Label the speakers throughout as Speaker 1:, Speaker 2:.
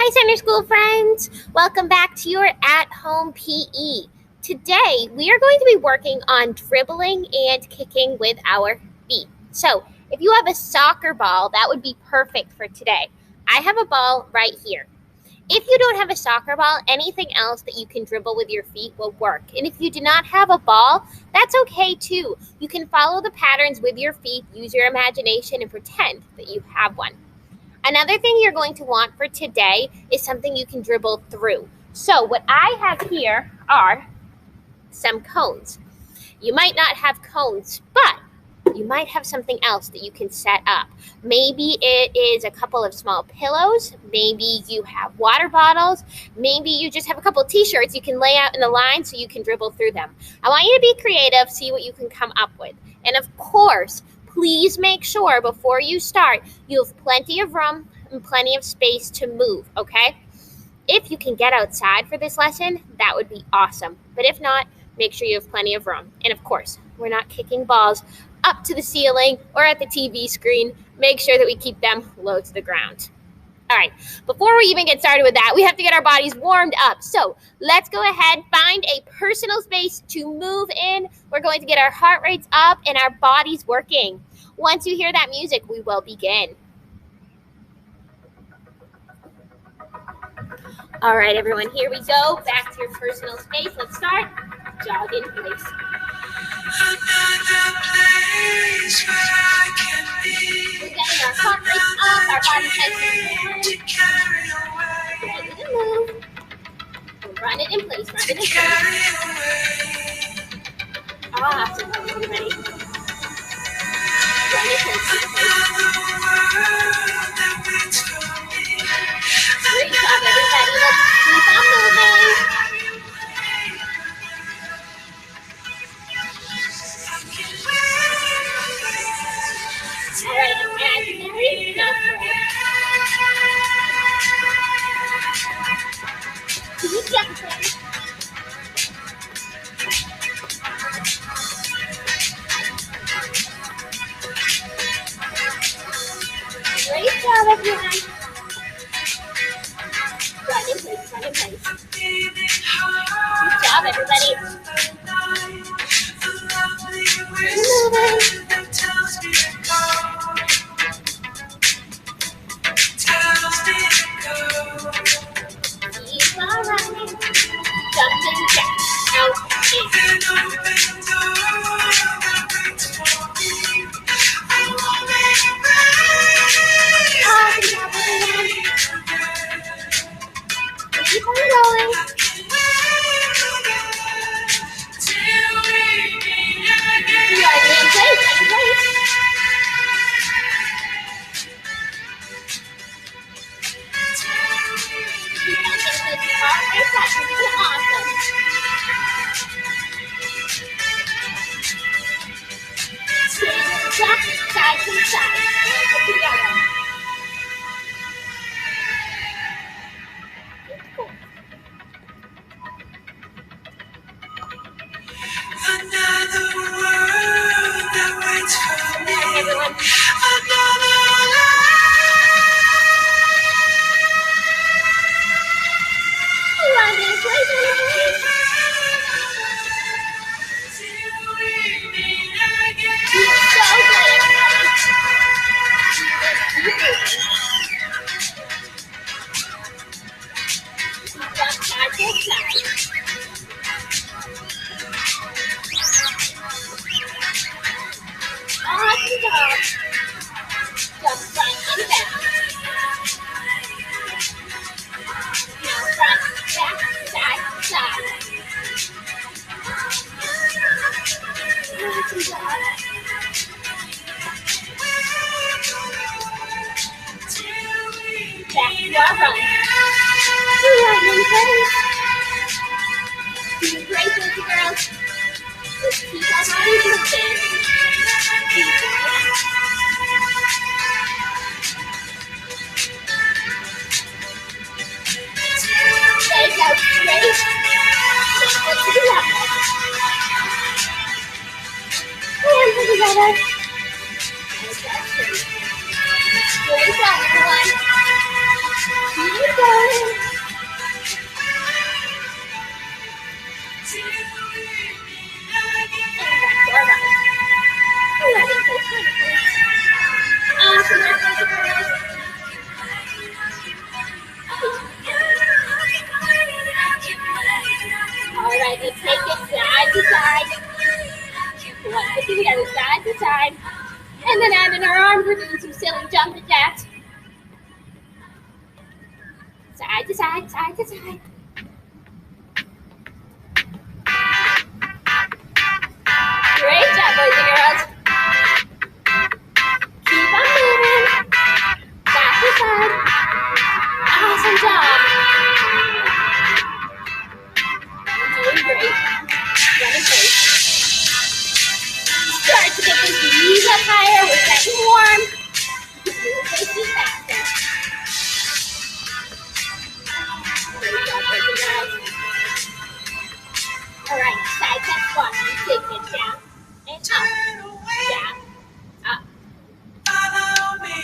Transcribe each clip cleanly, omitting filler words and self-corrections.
Speaker 1: Hi, Center School friends. Welcome back to your at-home PE. Today, we are going to be working on dribbling and kicking with our feet. So, if you have a soccer ball, that would be perfect for today. I have a ball right here. If you don't have a soccer ball, anything else that you can dribble with your feet will work. And if you do not have a ball, that's okay too. You can follow the patterns with your feet, use your imagination, and pretend that you have one. Another thing you're going to want for today is something you can dribble through. So what I have here are some cones. You might not have cones, but you might have something else that you can set up. Maybe it is a couple of small pillows. Maybe you have water bottles. Maybe you just have a couple of t-shirts you can lay out in a line so you can dribble through them. I want you to be creative, see what you can come up with. And of course, please make sure before you start, you have plenty of room and plenty of space to move, okay? If you can get outside for this lesson, that would be awesome. But if not, make sure you have plenty of room. And of course, we're not kicking balls up to the ceiling or at the TV screen. Make sure that we keep them low to the ground. All right, before we even get started with that, we have to get our bodies warmed up. So let's go ahead, find a personal space to move in. We're going to get our heart rates up and our bodies working. Once you hear that music, we will begin. All right, everyone, here we go. Back to your personal space. Let's start. Jog in place. We're getting our heart rates up, our body temperature. Ready to move. Run it in place, run it in place. Awesome, everybody. Run it in place. Great job, everybody. Let's keep on moving. All right, imaginary number. Keep jumping. Great job, everyone. Run in place, run in place. Good job, everybody. Moving. Keep on running. Jumping jack. Out in. Keep on going. You are in place, in place. Keep on getting this heart rate up. You're doing awesome. Jump side to side. Let's get together.
Speaker 2: Another world that waits for me.
Speaker 1: Everyone.
Speaker 2: Another life.
Speaker 1: Run in place, run in place.
Speaker 2: Till we meet again.
Speaker 1: You're so good, everybody. Keep moving. Jump side to side. Awesome job. Jump front and back. Now front, back, side, side. Awesome job. Back to our run. Run in place. Doing great, baby girls. Let's keep our bodies moving. Keep going. Legs out straight. Let's do that. Hands together. Legs out straight. Great job, everyone. Keep going. side. 150 together, side to side. And then add in our arms, we're doing some silly jumping jacks. Side to side, side to side. Great job, boys and girls. Keep on moving. Side to side. Awesome job. You're doing great. Running pace. Start to get those knees up higher. We're getting warm. Move faces faster. Great job, boys and girls. All right, side step squat. Take it down and up, down, up.
Speaker 2: Follow me,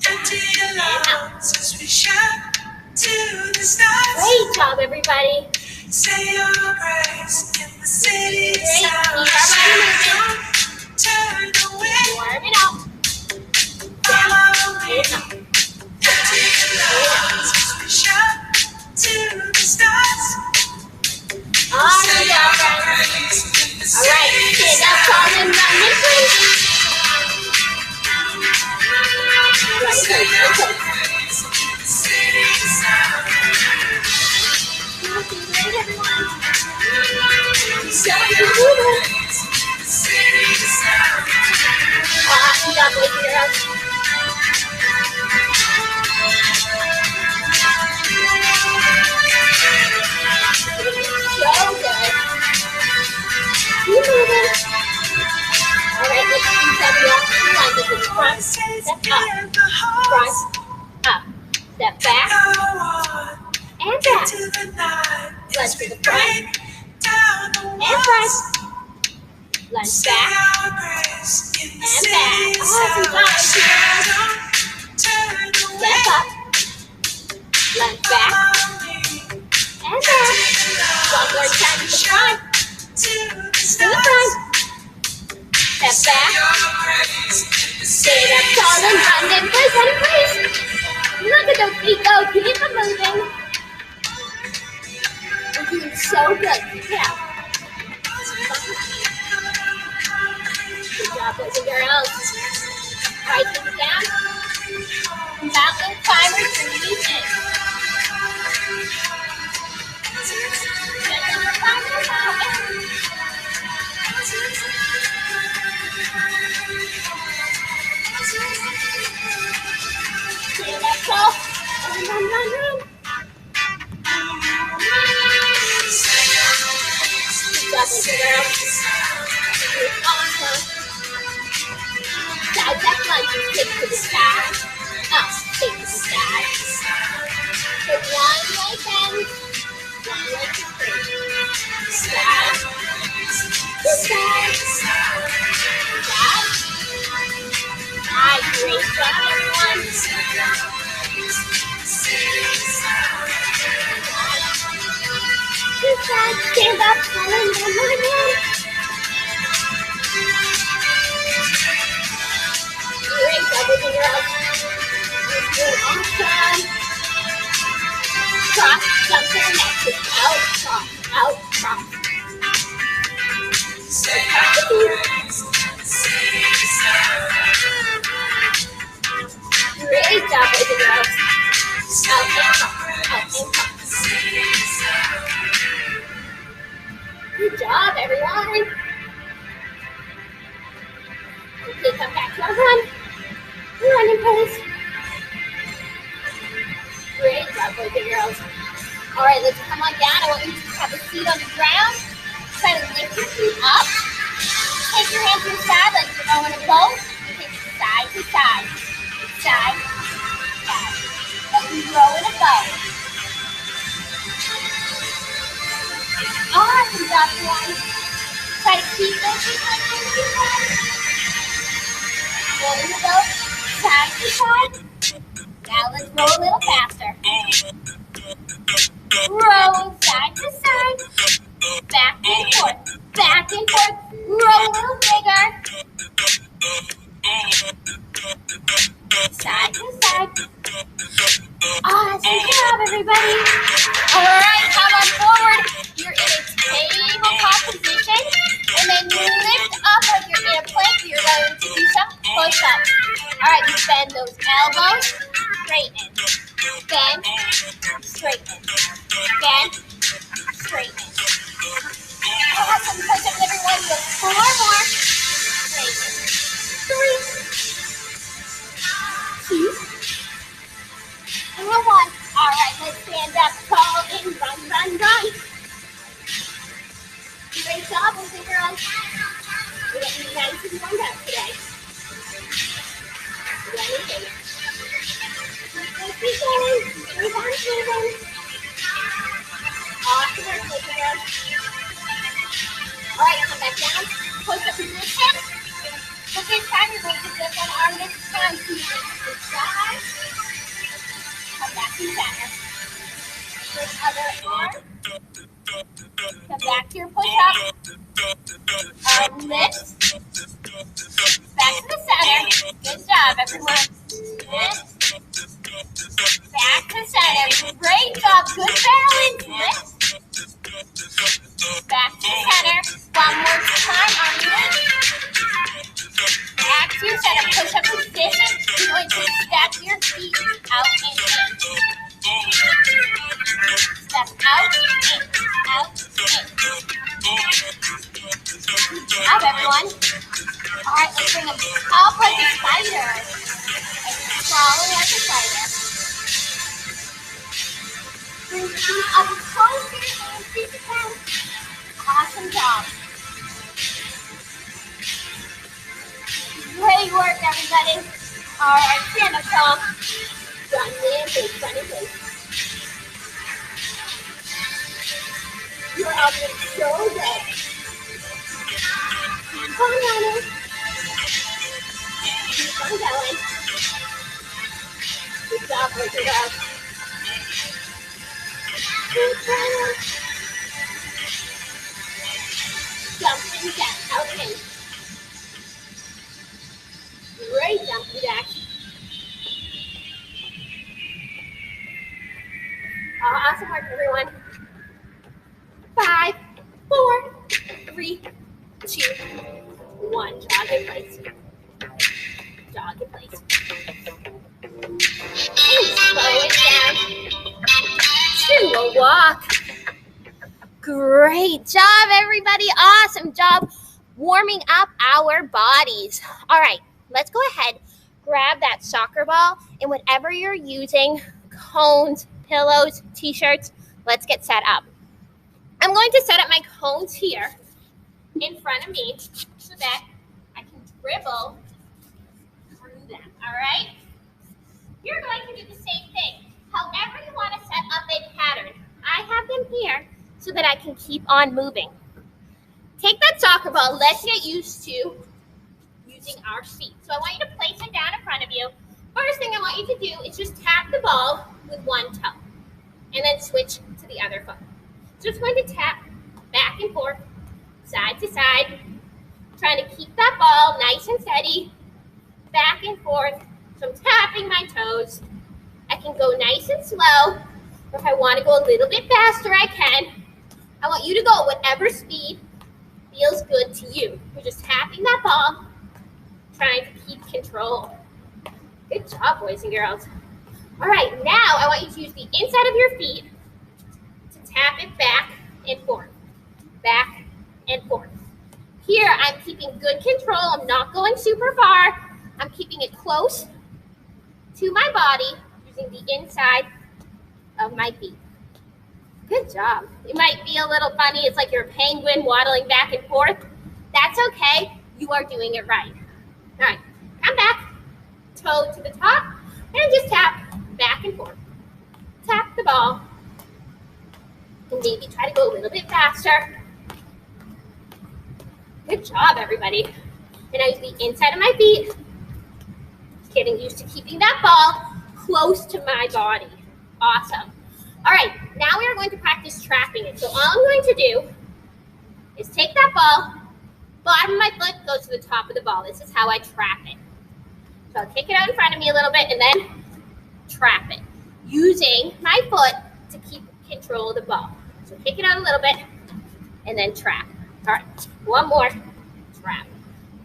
Speaker 2: empty your lungs as we shout to the stars.
Speaker 1: Great job, everybody.
Speaker 2: Say your grace in the city
Speaker 1: Great. Keep our
Speaker 2: sound.
Speaker 1: body moving.
Speaker 2: Turn the wind,
Speaker 1: Warm it up. Down
Speaker 2: follow me,
Speaker 1: and up.
Speaker 2: empty your lungs as we shout to the stars.
Speaker 1: Awesome job, friends. All right, stand up tall and run this way. Run close, run close. Looking great, everyone. So keep moving. Awesome job, boys and girls. So good. Keep moving. All right, let's do some walking lunges. It's front, step up, front, up, step back, and back. Lunge to the front, and front. Lunge back, and back. Awesome job, step up, lunge back, and back. One more time to the front, to the front. Step back, stand up tall and run in place, run in place. Look at those feet go, keep them moving. We're doing so good, keep it up. Good job, boys and girls. All right, take it down. Mountain climbers, release it. Gentle climbers, mountain. Stand up tall and run, run, run. Good job, boys and girls. Awesome. Side step lunges, take to the side. Up, take to the side. So one leg bends, one leg is straight. Side to side. Side. Nice, great job, everyone. Good side, stand up, run, run, run, run. Great job, boys and girls. You're doing awesome. Cross, jump to the next. Just out, cross, out, cross. So cross the feet. Great job, boys and girls. Out and cross, out and cross. Good job, everyone. Okay, come back to our run. Run in place. Great job, boys and girls. All right, let's come on down. I want you to have a seat on the ground. Try to lift your feet up. Take your hands to the side like you're going to boat. Take it side to side. Side, side. Like you row in a boat. Awesome job, everyone. Try to keep those feet like you can. Roll in the boat, side to side. Now let's roll a little faster. Roll side to side. Back and forth. Back and forth. Roll a little bigger. Side to side. Awesome job, everybody. All right, come on forward. You're in a tabletop position. And then lift up like you're in a plank. You're going to do some push-ups. All right, you bend those elbows, straighten. Bend, straighten. Bend, straighten. Awesome push-ups, everyone. You have 4 more. Straighten. 3, 2, and 1. All right, let's stand up tall and run, run, run. Great job, boys and girls. We're getting nice and warmed up today. Running big. Keep going. Move on, moving. Awesome work, boys and girls. All right, come back down. Push up position. So this time you're going to flip one arm this time to the side. Come back to center. Switch other arm. Come back to your push-up. Arm lift. Back to the center. Good job, everyone. Lift. Back to center. Great job. Good balance. Lift. Back to center. One more time. Arm lift. Back to center. Push-up position. You're going to step your feet out and in. Step out, in, out, in. Good job, everyone. All right, let's bring them up like a spider. And crawling like a spider. Bring your feet up closer and feet to down. Awesome job. Great work, everybody. All right, stand up tall. Run in, big, run in, big. You're up so good. Keep on running. Keep on going. Good job, boys and girls. Good job. Jumping jack, out in. Great jumping jack. Awesome work, everyone. 5, 4, 3, 2, 1. Jog in place. Jog in place. And slow it down to a walk. Great job, everybody. Awesome job warming up our bodies. All right, let's go ahead. Grab that soccer ball and whatever you're using, cones, pillows, t-shirts, let's get set up. I'm going to set up my cones here in front of me so that I can dribble through them, all right? You're going to do the same thing. However you want to set up a pattern, I have them here so that I can keep on moving. Take that soccer ball. Let's get used to using our feet. So I want you to place it down in front of you. First thing I want you to do is just tap the ball with one toe and then switch to the other foot. Just going to tap back and forth, side to side, trying to keep that ball nice and steady, back and forth. So I'm tapping my toes. I can go nice and slow, or if I want to go a little bit faster, I can. I want you to go whatever speed feels good to you. You're just tapping that ball, trying to keep control. Good job, boys and girls. All right, now I want you to use the inside of your feet to tap it back and forth, back and forth. Here, I'm keeping good control. I'm not going super far. I'm keeping it close to my body using the inside of my feet. Good job. It might be a little funny. It's like you're a penguin waddling back and forth. That's okay. You are doing it right. All right, come back, toe to the top, and just tap back and forth. Tap the ball. And maybe try to go a little bit faster. Good job, everybody. And I use the inside of my feet. Just getting used to keeping that ball close to my body. Awesome. All right, now we are going to practice trapping it. So all I'm going to do is take that ball, bottom of my foot goes to the top of the ball. This is how I trap it. So I'll kick it out in front of me a little bit and then trap it, using my foot to keep control of the ball. So kick it out a little bit and then trap. All right, one more. Trap.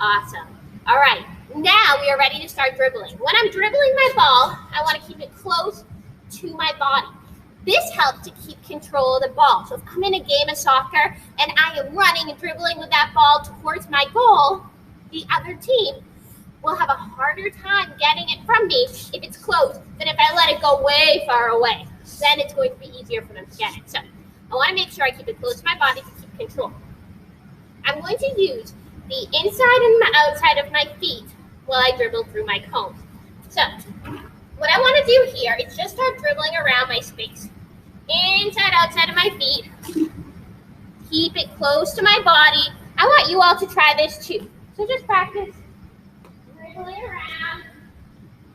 Speaker 1: Awesome. All right, now we are ready to start dribbling. When I'm dribbling my ball, I want to keep it close to my body. This helps to keep control of the ball. So if I'm in a game of soccer and I am running and dribbling with that ball towards my goal, the other team will have a harder time getting it from me if it's close than if I let it go way far away. Then it's going to be easier for them to get it. So I want to make sure I keep it close to my body to keep control. I'm going to use the inside and the outside of my feet while I dribble through my cones. So what I want to do here is just start dribbling around my space. Inside, outside of my feet. Keep it close to my body. I want you all to try this too. So just practice dribbling around.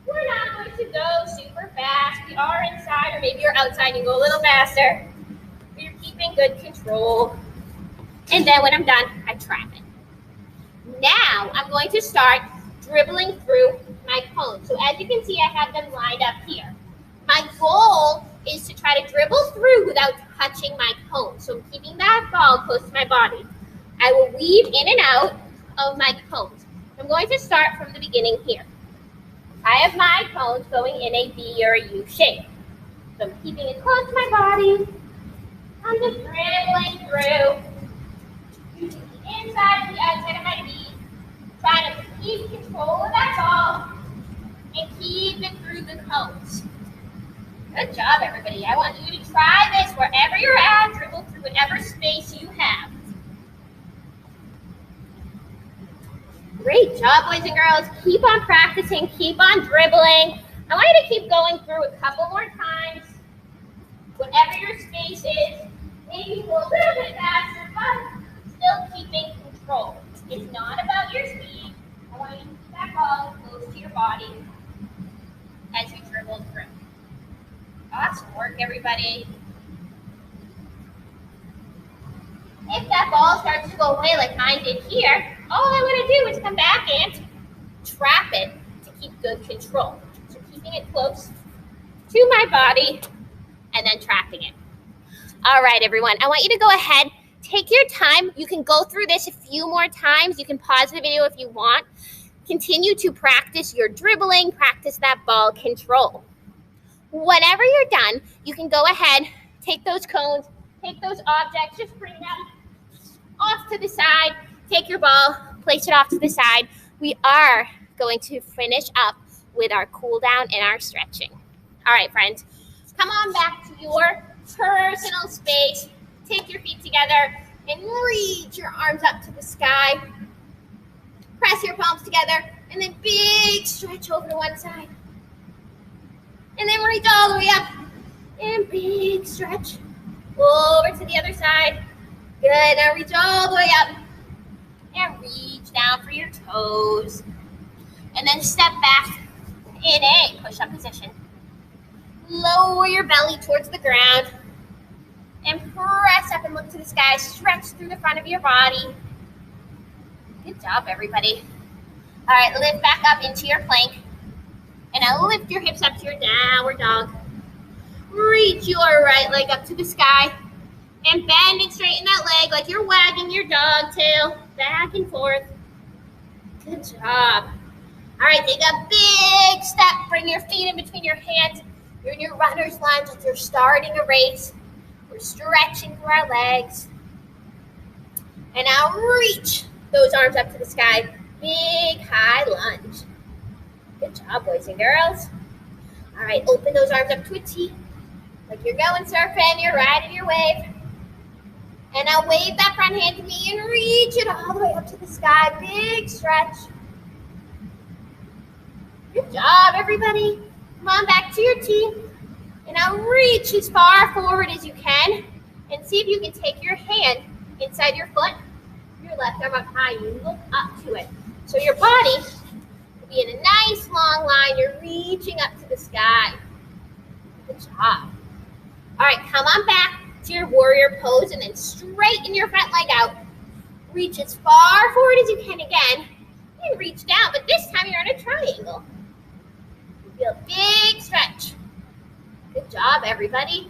Speaker 1: We're not going to go super fast. We are inside, or maybe you're outside and you go a little faster. But you're keeping good control. And then when I'm done, I trap it. Now I'm going to start dribbling through my cones. So as you can see, I have them lined up here. My goal is to try to dribble through without touching my cone. So I'm keeping that ball close to my body. I will weave in and out of my cones. I'm going to start from the beginning here. I have my cones going in a V or a U shape. So I'm keeping it close to my body. I'm just dribbling through. Using the inside and the outside of my feet. Trying to keep control of that ball and keep it through the cones. Good job, everybody. I want you to try this wherever you're at. Dribble through whatever space you have. Great job, boys and girls. Keep on practicing. Keep on dribbling. I want you to keep going through a couple more times. Whatever your space is. Maybe go a little bit faster, but still keeping control. It's not about your speed. I want you to keep that ball close to your body as you dribble through. Awesome work, everybody. If that ball starts to go away like mine did here, all I want to do is come back and trap it to keep good control. So keeping it close to my body and then trapping it. All right, everyone. I want you to go ahead, take your time. You can go through this a few more times. You can pause the video if you want. Continue to practice your dribbling, practice that ball control. Whenever you're done, you can go ahead, take those cones, take those objects, just bring them off to the side, take your ball, place it off to the side. We are going to finish up with our cool down and our stretching. All right, friends, come on back to your personal space. Take your feet together and reach your arms up to the sky. Press your palms together and then big stretch over to one side. And then reach all the way up and big stretch over to the other side. Good, now reach all the way up and reach down for your toes. And then step back in a push-up position. Lower your belly towards the ground and press up and look to the sky. Stretch through the front of your body. Good job, everybody. All right, lift back up into your plank. And now lift your hips up to your downward dog. Reach your right leg up to the sky. And bend and straighten that leg like you're wagging your dog tail. Back and forth. Good job. All right, take a big step. Bring your feet in between your hands. You're in your runner's lunge like you're starting a race. We're stretching through our legs. And now reach those arms up to the sky. Big high lunge. Good job, boys and girls. All right, open those arms up to a T. Like you're going surfing, you're riding your wave. And now wave that front hand to me and reach it all the way up to the sky. Big stretch. Good job, everybody. Come on back to your T. And now reach as far forward as you can. And see if you can take your hand inside your foot. Your left arm up high. You look up to it. So your body will be in a nice long line. You're reaching up to the sky. Good job. All right, come on back to your warrior pose and then straighten your front leg out. Reach as far forward as you can again. And reach down, but this time you're in a triangle. Feel a big stretch. Good job, everybody.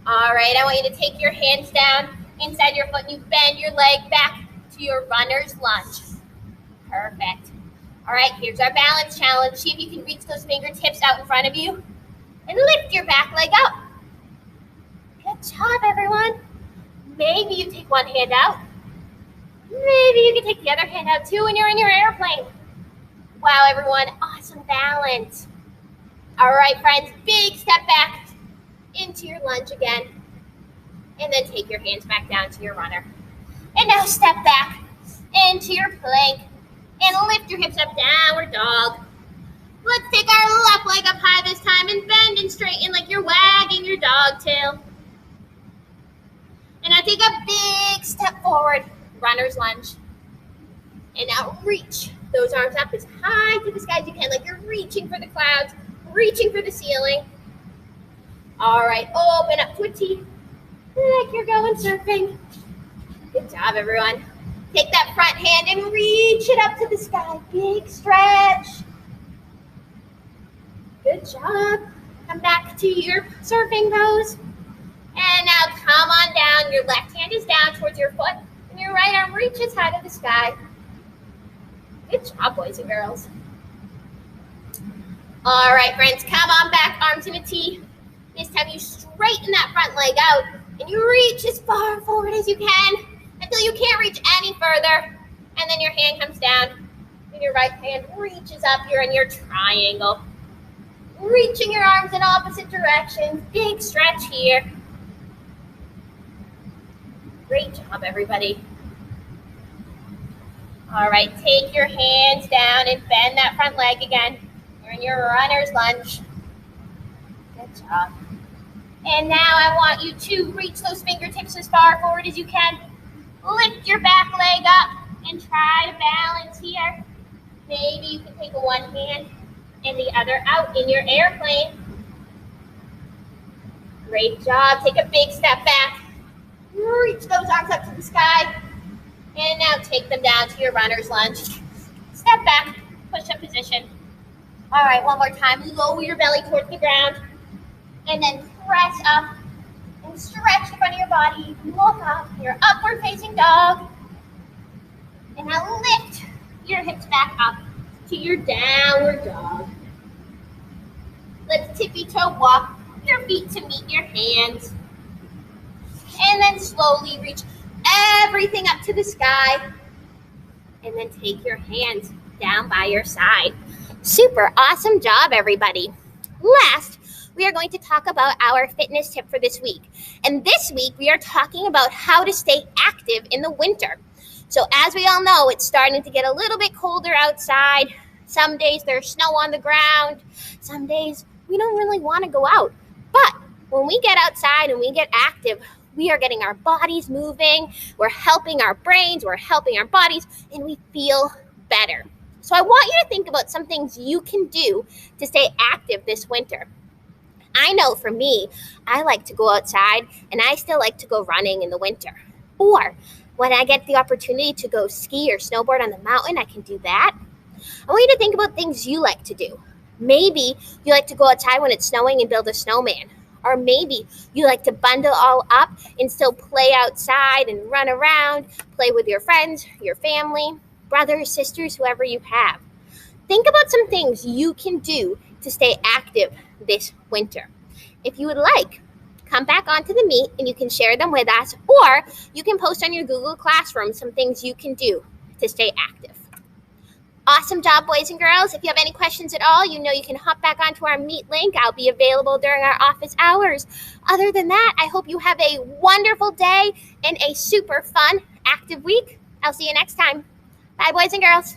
Speaker 1: All right, I want you to take your hands down inside your foot, and you bend your leg back to your runner's lunge. Perfect. All right, here's our balance challenge. See if you can reach those fingertips out in front of you and lift your back leg up. Good job, everyone. Maybe you take one hand out. Maybe you can take the other hand out too when you're in your airplane. Wow, everyone, awesome balance. All right, friends, big step back into your lunge again. And then take your hands back down to your runner. And now step back into your plank and lift your hips up, downward dog. Let's take our left leg up high this time and bend and straighten like you're wagging your dog tail. And now take a big step forward, runner's lunge. And now reach those arms up as high to the sky as you can, like you're reaching for the clouds, reaching for the ceiling. All right, open up to a T, like you're going surfing. Good job, everyone. Take that front hand and reach it up to the sky. Big stretch. Good job. Come back to your surfing pose. And now come on down. Your left hand is down towards your foot, and your right arm reaches high to the sky. Good job, boys and girls. All right, friends, come on back, arms in a T. This time you straighten that front leg out, and you reach as far forward as you can until you can't reach any further. And then your hand comes down, and your right hand reaches up. You're in your triangle. Reaching your arms in opposite directions. Big stretch here. Great job, everybody. All right, take your hands down and bend that front leg again. You're in your runner's lunge. Good job. And now I want you to reach those fingertips as far forward as you can. Lift your back leg up and try to balance here. Maybe you can take one hand and the other out in your airplane. Great job. Take a big step back. Reach those arms up to the sky. And now take them down to your runner's lunge. Step back, push-up position. All right, one more time. Lower your belly towards the ground. And then press up and stretch the front of your body. Look up, your upward facing dog. And now lift your hips back up to your downward dog. Let's tippy toe walk your feet to meet your hands. And then slowly reach everything up to the sky. And then take your hands down by your side. Super awesome job, everybody. Last, we are going to talk about our fitness tip for this week. And this week, we are talking about how to stay active in the winter. So as we all know, it's starting to get a little bit colder outside. Some days there's snow on the ground. Some days we don't really want to go out. But when we get outside and we get active, we are getting our bodies moving. We're helping our brains. We're helping our bodies. And we feel better. So I want you to think about some things you can do to stay active this winter. I know for me, I like to go outside and I still like to go running in the winter. Or when I get the opportunity to go ski or snowboard on the mountain, I can do that. I want you to think about things you like to do. Maybe you like to go outside when it's snowing and build a snowman. Or maybe you like to bundle all up and still play outside and run around, play with your friends, your family, brothers, sisters, whoever you have. Think about some things you can do to stay active this winter. If you would like, come back onto the Meet and you can share them with us, or you can post on your Google Classroom some things you can do to stay active. Awesome job, boys and girls. If you have any questions at all, you know you can hop back onto our Meet link. I'll be available during our office hours. Other than that, I hope you have a wonderful day and a super fun, active week. I'll see you next time. Bye, boys and girls.